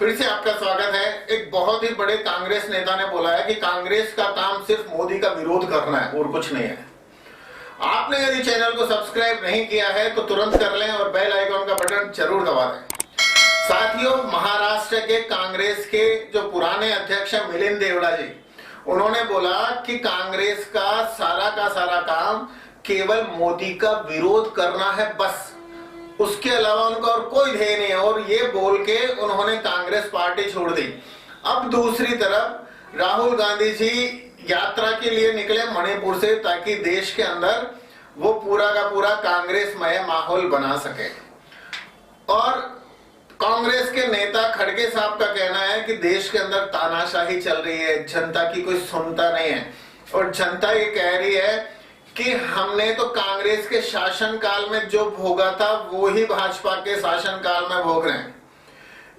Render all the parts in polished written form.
फिर से आपका स्वागत है। एक बहुत ही बड़े कांग्रेस नेता ने बोला है कि कांग्रेस का काम सिर्फ मोदी का विरोध करना है और कुछ नहीं है। आपने यदि चैनल को सब्सक्राइब नहीं किया है तो तुरंत कर लें और बेल आइकॉन का बटन जरूर दबा दें। साथियों, महाराष्ट्र के कांग्रेस के जो पुराने अध्यक्ष हैं मिलिंद देवड़ा जी, उन्होंने बोला कि कांग्रेस का सारा काम केवल मोदी का विरोध करना है, बस उसके अलावा उनका और कोई ध्येय नहीं है। और ये बोल के उन्होंने कांग्रेस पार्टी छोड़ दी। अब दूसरी तरफ राहुल गांधी जी यात्रा के लिए निकले मणिपुर से, ताकि देश के अंदर वो पूरा का पूरा कांग्रेसमय माहौल बना सके। और कांग्रेस के नेता खड़गे साहब का कहना है कि देश के अंदर तानाशाही चल रही है, जनता की कोई सुनता नहीं है। और जनता ये कह रही है कि हमने तो कांग्रेस के शासनकाल में जो भोगा था वो ही भाजपा के शासनकाल में भोग रहे हैं।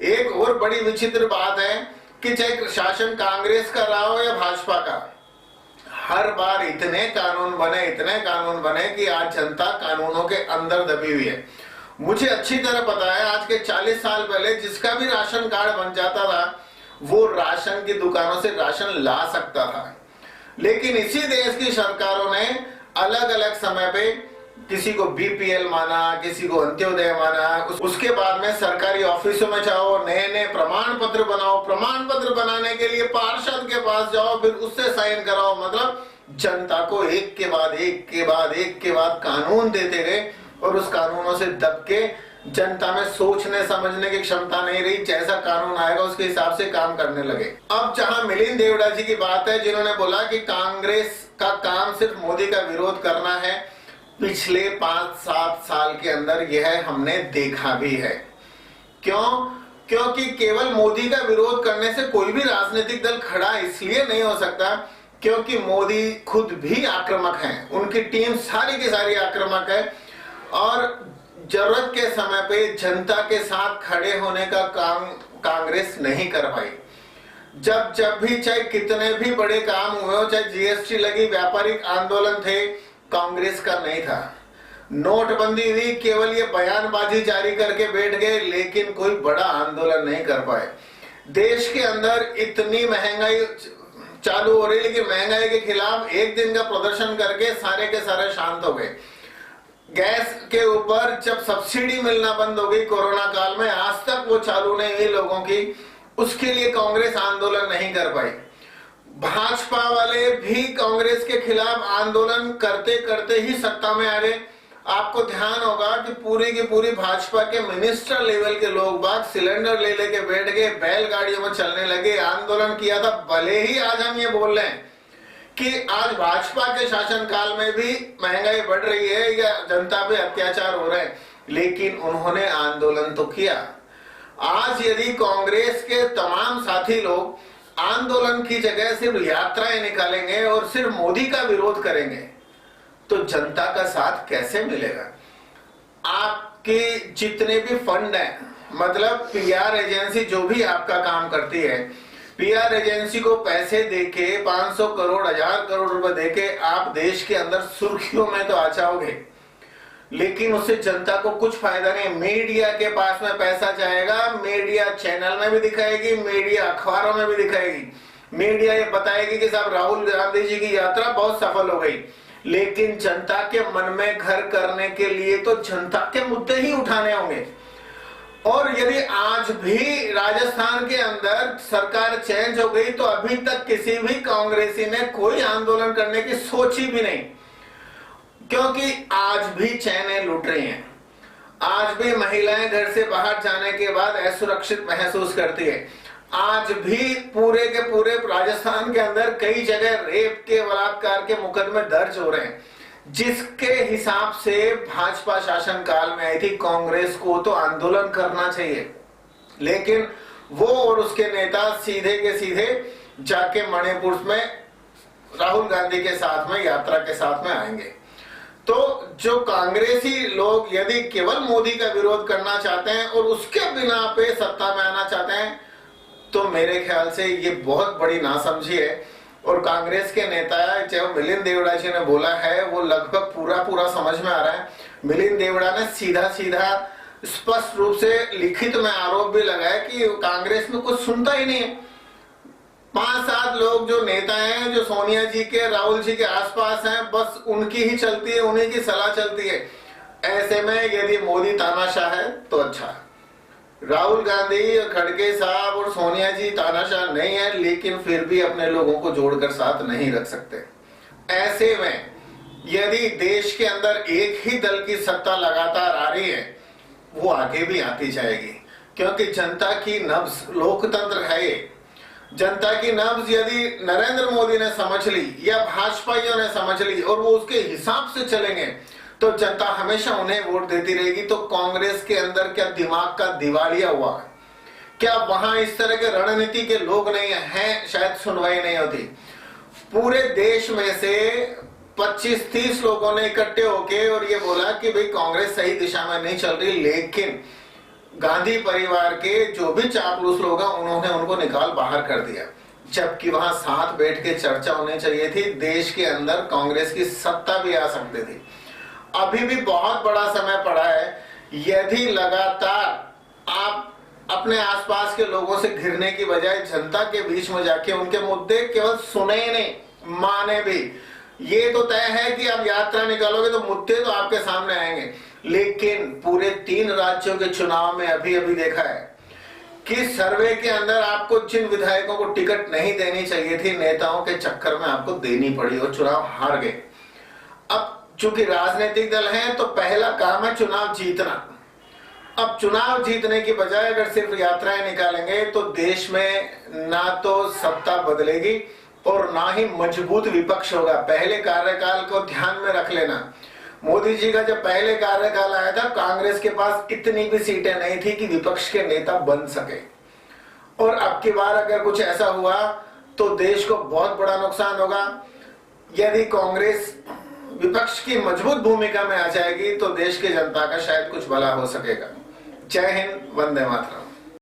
एक और बड़ी विचित्र बात है कि चाहे शासन कांग्रेस का रहा हो या भाजपा का, हर बार इतने कानून बने कि आज जनता कानूनों के अंदर दबी हुई है। मुझे अच्छी तरह पता है, आज के 40 साल पहले जिसका भी राशन कार्ड बन जाता था वो राशन की दुकानों से राशन ला सकता था। लेकिन इसी देश की सरकारों ने अलग अलग समय पे किसी को बीपीएल माना, किसी को अंत्योदय माना। उसके बाद में सरकारी ऑफिसों में जाओ, नए प्रमाण पत्र बनाओ, प्रमाण पत्र बनाने के लिए पार्षद के पास जाओ, फिर उससे साइन कराओ। मतलब जनता को एक के बाद कानून देते गए और उस कानूनों से दब के जनता में सोचने समझने की क्षमता नहीं रही। जैसा कानून आएगा उसके हिसाब से काम करने लगे। अब जहां मिलिंद देवड़ा जी की बात है, जिन्होंने बोला कि कांग्रेस का काम सिर्फ मोदी का विरोध करना है, पिछले 5-7 साल के अंदर यह हमने देखा भी है। क्योंकि केवल मोदी का विरोध करने से कोई भी राजनीतिक दल खड़ा इसलिए नहीं हो सकता क्योंकि मोदी खुद भी आक्रामक हैं, उनकी टीम सारी की सारी आक्रामक है और जरूरत के समय पे जनता के साथ खड़े होने का काम कांग्रेस नहीं कर पाई। जब भी चाहे कितने भी बड़े काम हुए हो, चाहे जीएसटी लगी, व्यापारिक आंदोलन थे, कांग्रेस का नहीं था। नोटबंदी हुई, केवल ये बयानबाजी जारी करके बैठ गए, लेकिन कोई बड़ा आंदोलन नहीं कर पाए। देश के अंदर इतनी महंगाई चालू हो रही, लेकिन महंगाई के खिलाफ एक दिन का प्रदर्शन करके सारे के सारे शांत हो गए। गैस के ऊपर जब सब्सिडी मिलना बंद हो गई कोरोना काल में, आज तक वो चालू नहीं हुई लोगों की, उसके लिए कांग्रेस आंदोलन नहीं कर पाई। भाजपा वाले भी कांग्रेस के खिलाफ आंदोलन करते करते ही सत्ता में आ गए। आपको ध्यान होगा कि पूरी की पूरी भाजपा के मिनिस्टर लेवल के लोग बात सिलेंडर ले लेके बैठ गए, बैलगाड़ियों में चलने लगे, आंदोलन किया था। भले ही आज हम ये बोल रहे हैं कि आज भाजपा के शासनकाल में भी महंगाई बढ़ रही है या जनता पे अत्याचार हो रहे हैं, लेकिन उन्होंने आंदोलन तो किया। आज यदि कांग्रेस के तमाम साथी लोग आंदोलन की जगह सिर्फ यात्राएं निकालेंगे और सिर्फ मोदी का विरोध करेंगे तो जनता का साथ कैसे मिलेगा? आपके जितने भी फंड हैं, मतलब पीआर एजेंसी जो भी आपका काम करती है, पीआर एजेंसी को पैसे देके 500 करोड़ 1000 करोड़ रुपए देके आप देश के अंदर सुर्खियों में तो आ जाओगे, लेकिन उससे जनता को कुछ फायदा नहीं। मीडिया के पास में पैसा जाएगा, मीडिया चैनल में भी दिखाएगी, मीडिया अखबारों में भी दिखाएगी, मीडिया ये बताएगी कि साहब राहुल गांधी जी की यात्रा बहुत सफल हो गई, लेकिन जनता के मन में घर करने के लिए तो जनता के मुद्दे ही उठाने होंगे। और यदि आज भी राजस्थान के अंदर सरकार चेंज हो गई तो अभी तक किसी भी कांग्रेसी ने कोई आंदोलन करने की सोची भी नहीं, क्योंकि आज भी चैनें लुट रही हैं। आज भी महिलाएं घर से बाहर जाने के बाद असुरक्षित महसूस करती है। आज भी पूरे के पूरे राजस्थान के अंदर कई जगह रेप के, बलात्कार के मुकदमे दर्ज हो रहे हैं, जिसके हिसाब से भाजपा शासन काल में आई थी। कांग्रेस को तो आंदोलन करना चाहिए, लेकिन वो और उसके नेता सीधे के सीधे जाके मणिपुर में राहुल गांधी के साथ में यात्रा के साथ में आएंगे। तो जो कांग्रेसी लोग यदि केवल मोदी का विरोध करना चाहते हैं और उसके बिना पे सत्ता में आना चाहते हैं तो मेरे ख्याल से ये बहुत बड़ी नासमझी है। और कांग्रेस के नेता जो मिलिंद देवड़ा जी ने बोला है वो लगभग पूरा समझ में आ रहा है। मिलिंद देवड़ा ने सीधा स्पष्ट रूप से लिखित में आरोप भी लगाया कि कांग्रेस में कुछ सुनता ही नहीं है। 5-7 लोग जो नेता हैं, जो सोनिया जी के, राहुल जी के आसपास हैं, बस उनकी ही चलती है, उन्हीं की सलाह चलती है। ऐसे में यदि मोदी तानाशाह है तो अच्छा है। राहुल गांधी और खड़गे साहब और सोनिया जी तानाशाह नहीं है, लेकिन फिर भी अपने लोगों को जोड़कर साथ नहीं रख सकते। ऐसे में यदि देश के अंदर एक ही दल की सत्ता लगातार आ रही है, वो आगे भी आती जाएगी, क्योंकि जनता की नब्ज, लोकतंत्र है ये। जनता की नब्ज यदि नरेंद्र मोदी ने समझ ली या भाजपाइयों ने समझ ली और वो उसके हिसाब से चलेंगे तो जनता हमेशा उन्हें वोट देती रहेगी। तो कांग्रेस के अंदर क्या दिमाग का दिवालिया हुआ है? क्या वहां इस तरह के रणनीति के लोग नहीं हैं? शायद सुनवाई नहीं होती। पूरे देश में से 25-30 लोगों ने इकट्ठे होके और ये बोला कि भाई कांग्रेस सही दिशा में नहीं चल रही, लेकिन गांधी परिवार के जो भी चापलूस लोग हैं उन्होंने उनको निकाल बाहर कर दिया, जबकि वहां साथ बैठ के चर्चा होनी चाहिए थी। देश के अंदर कांग्रेस की सत्ता भी आ सकती थी। अभी भी बहुत बड़ा समय पड़ा है। यदि लगातार आप अपने आसपास के लोगों से घिरने की बजाय जनता के बीच में जाके उनके मुद्दे केवल सुने ही नहीं, माने भी। ये तो तय है कि आप यात्रा निकालोगे तो मुद्दे तो आपके सामने आएंगे, लेकिन पूरे 3 राज्यों के चुनाव में अभी अभी देखा है कि सर्वे के अंदर आपको जिन विधायकों को टिकट नहीं देनी चाहिए थी, नेताओं के चक्कर में आपको देनी पड़ी और चुनाव हार गए। अब चूंकि राजनीतिक दल हैं तो पहला काम है चुनाव जीतना। अब चुनाव जीतने की बजाय अगर सिर्फ यात्राएं निकालेंगे तो देश में ना तो सत्ता बदलेगी और ना ही मजबूत विपक्ष होगा। पहले कार्यकाल को ध्यान में रख लेना। मोदी जी का जब पहले कार्यकाल आया था, कांग्रेस के पास इतनी भी सीटें नहीं थी कि विपक्ष के नेता बन सके। और अब की बार अगर कुछ ऐसा हुआ तो देश को बहुत बड़ा नुकसान होगा। यदि कांग्रेस विपक्ष की मजबूत भूमिका में आ जाएगी तो देश की जनता का शायद कुछ भला हो सकेगा। जय हिंद, वंदे मातरम।